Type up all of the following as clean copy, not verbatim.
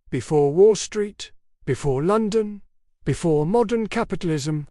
Before Wall Street, before London, before modern capitalism,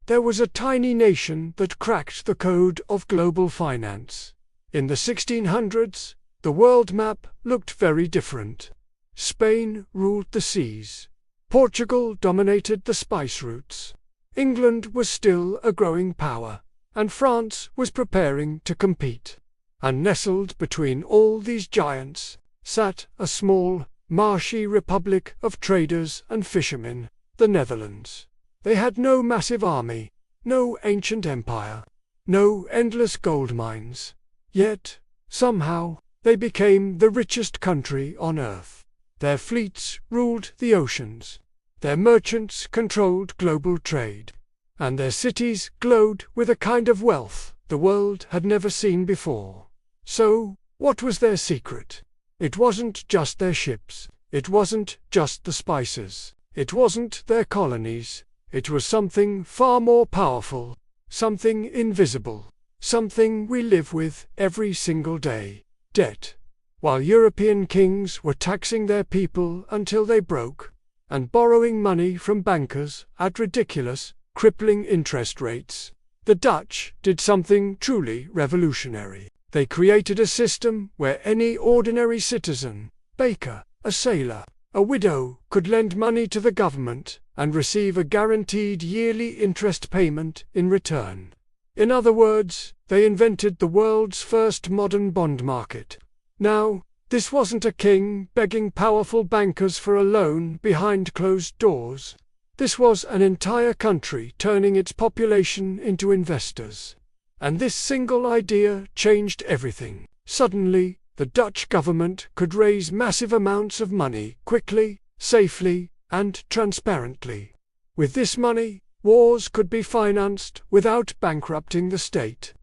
there was a tiny nation that cracked the code of global finance. In the 1600s, the world map looked very different. Spain ruled the seas. Portugal dominated the spice routes. England was still a growing power, and France was preparing to compete. And nestled between all these giants sat a small, marshy republic of traders and fishermen, the Netherlands. They had no massive army, no ancient empire, no endless gold mines. Yet, somehow, they became the richest country on earth. Their fleets ruled the oceans. Their merchants controlled global trade. And their cities glowed with a kind of wealth the world had never seen before. So, what was their secret? It wasn't just their ships. It wasn't just the spices. It wasn't their colonies. It was something far more powerful, something invisible, something we live with every single day: debt. While European kings were taxing their people until they broke, and borrowing money from bankers at ridiculous, crippling interest rates, the Dutch did something truly revolutionary. They created a system where any ordinary citizen, baker, a sailor, a widow, could lend money to the government and receive a guaranteed yearly interest payment in return. In other words, they invented the world's first modern bond market. Now, this wasn't a king begging powerful bankers for a loan behind closed doors. This was an entire country turning its population into investors. And this single idea changed everything. Suddenly, the Dutch government could raise massive amounts of money quickly, safely, and transparently. With this money, wars could be financed without bankrupting the state.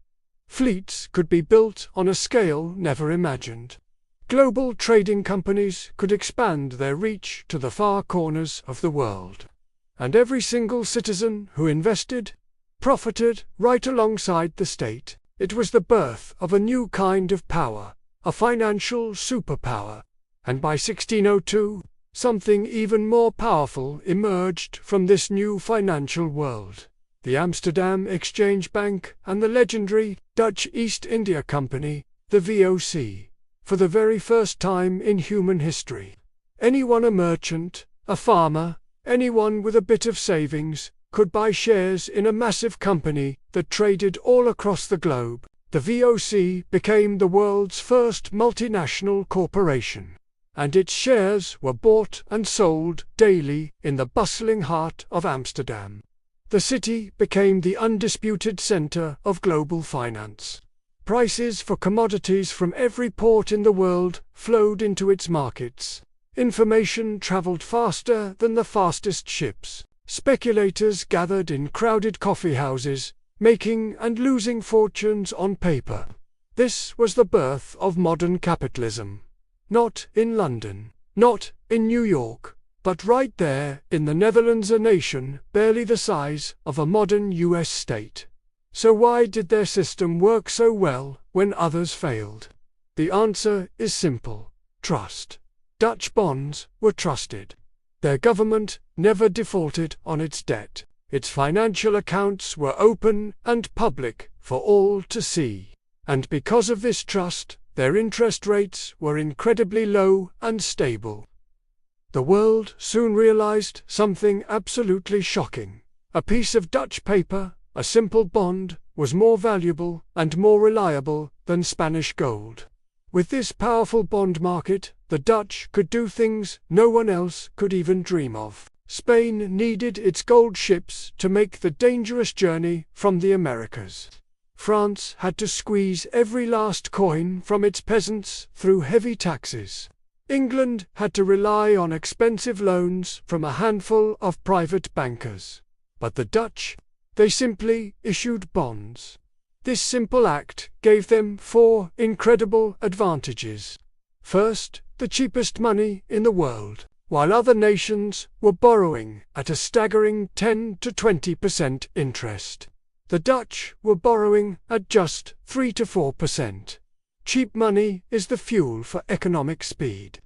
Fleets could be built on a scale never imagined. Global trading companies could expand their reach to the far corners of the world. And every single citizen who invested profited right alongside the state. It was the birth of a new kind of power, a financial superpower. And by 1602, something even more powerful emerged from this new financial world: the Amsterdam Exchange Bank and the legendary Dutch East India Company, the VOC. For the very first time in human history, anyone, a merchant, a farmer, anyone with a bit of savings, could buy shares in a massive company that traded all across the globe. The VOC became the world's first multinational corporation, and its shares were bought and sold daily in the bustling heart of Amsterdam. The city became the undisputed center of global finance. Prices for commodities from every port in the world flowed into its markets. Information traveled faster than the fastest ships. Speculators gathered in crowded coffee houses, making and losing fortunes on paper. This was the birth of modern capitalism. Not in London, not in New York, but right there in the Netherlands, a nation barely the size of a modern US state. So why did their system work so well when others failed? The answer is simple: trust. Dutch bonds were trusted. Their government never defaulted on its debt. Its financial accounts were open and public for all to see. And because of this trust, their interest rates were incredibly low and stable. The world soon realized something absolutely shocking. A piece of Dutch paper, a simple bond, was more valuable and more reliable than Spanish gold. With this powerful bond market, the Dutch could do things no one else could even dream of. Spain needed its gold ships to make the dangerous journey from the Americas. France had to squeeze every last coin from its peasants through heavy taxes. England had to rely on expensive loans from a handful of private bankers. But the Dutch, they simply issued bonds. This simple act gave them 4 incredible advantages. First, the cheapest money in the world. While other nations were borrowing at a staggering 10 to 20% interest, the Dutch were borrowing at just 3 to 4%. Cheap money is the fuel for economic speed.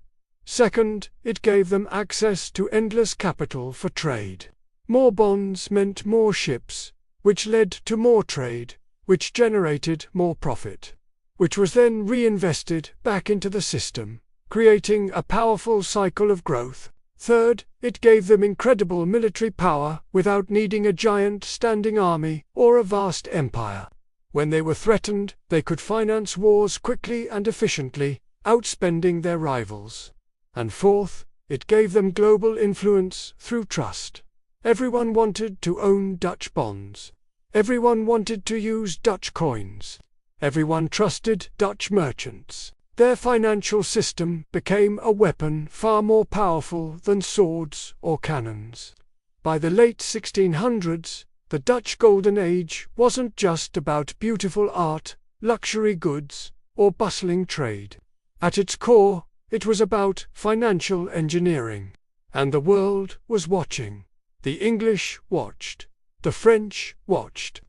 Second, it gave them access to endless capital for trade. More bonds meant more ships, which led to more trade, which generated more profit, which was then reinvested back into the system, creating a powerful cycle of growth. Third, it gave them incredible military power without needing a giant standing army or a vast empire. When they were threatened, they could finance wars quickly and efficiently, outspending their rivals. And fourth, it gave them global influence through trust. Everyone wanted to own Dutch bonds. Everyone wanted to use Dutch coins. Everyone trusted Dutch merchants. Their financial system became a weapon far more powerful than swords or cannons. By the late 1600s, the Dutch Golden Age wasn't just about beautiful art, luxury goods, or bustling trade. At its core, it was about financial engineering. And the world was watching. The English watched. The French watched.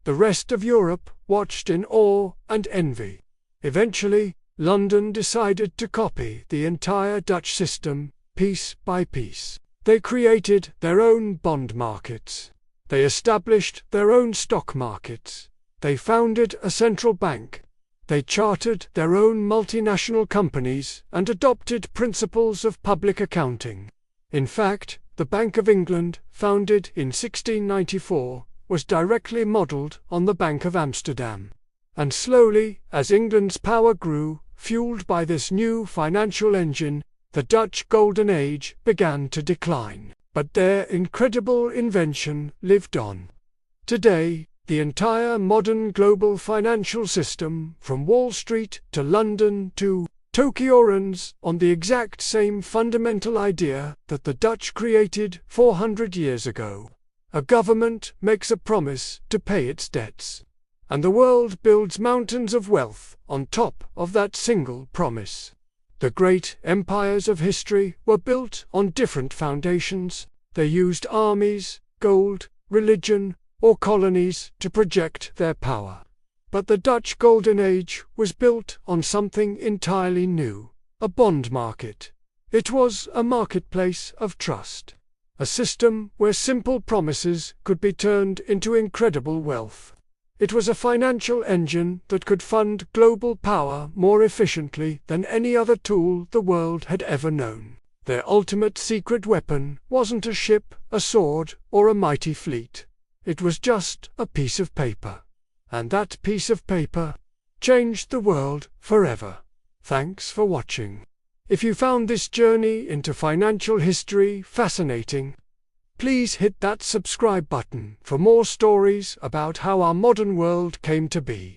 The rest of Europe watched in awe and envy. Eventually, London decided to copy the entire Dutch system, piece by piece. They created their own bond markets. They established their own stock markets. They founded a central bank. They chartered their own multinational companies and adopted principles of public accounting. In fact, the Bank of England, founded in 1694, was directly modelled on the Bank of Amsterdam. And slowly, as England's power grew, fueled by this new financial engine, the Dutch Golden Age began to decline. But their incredible invention lived on. Today, the entire modern global financial system, from Wall Street to London to Tokyo, runs on the exact same fundamental idea that the Dutch created 400 years ago. A government makes a promise to pay its debts, and the world builds mountains of wealth on top of that single promise. The great empires of history were built on different foundations. They used armies, gold, religion, or colonies to project their power. But the Dutch Golden Age was built on something entirely new, a bond market. It was a marketplace of trust, a system where simple promises could be turned into incredible wealth. It was a financial engine that could fund global power more efficiently than any other tool the world had ever known. Their ultimate secret weapon wasn't a ship, a sword, or a mighty fleet. It was just a piece of paper. And that piece of paper changed the world forever. Thanks for watching. If you found this journey into financial history fascinating, please hit that subscribe button for more stories about how our modern world came to be.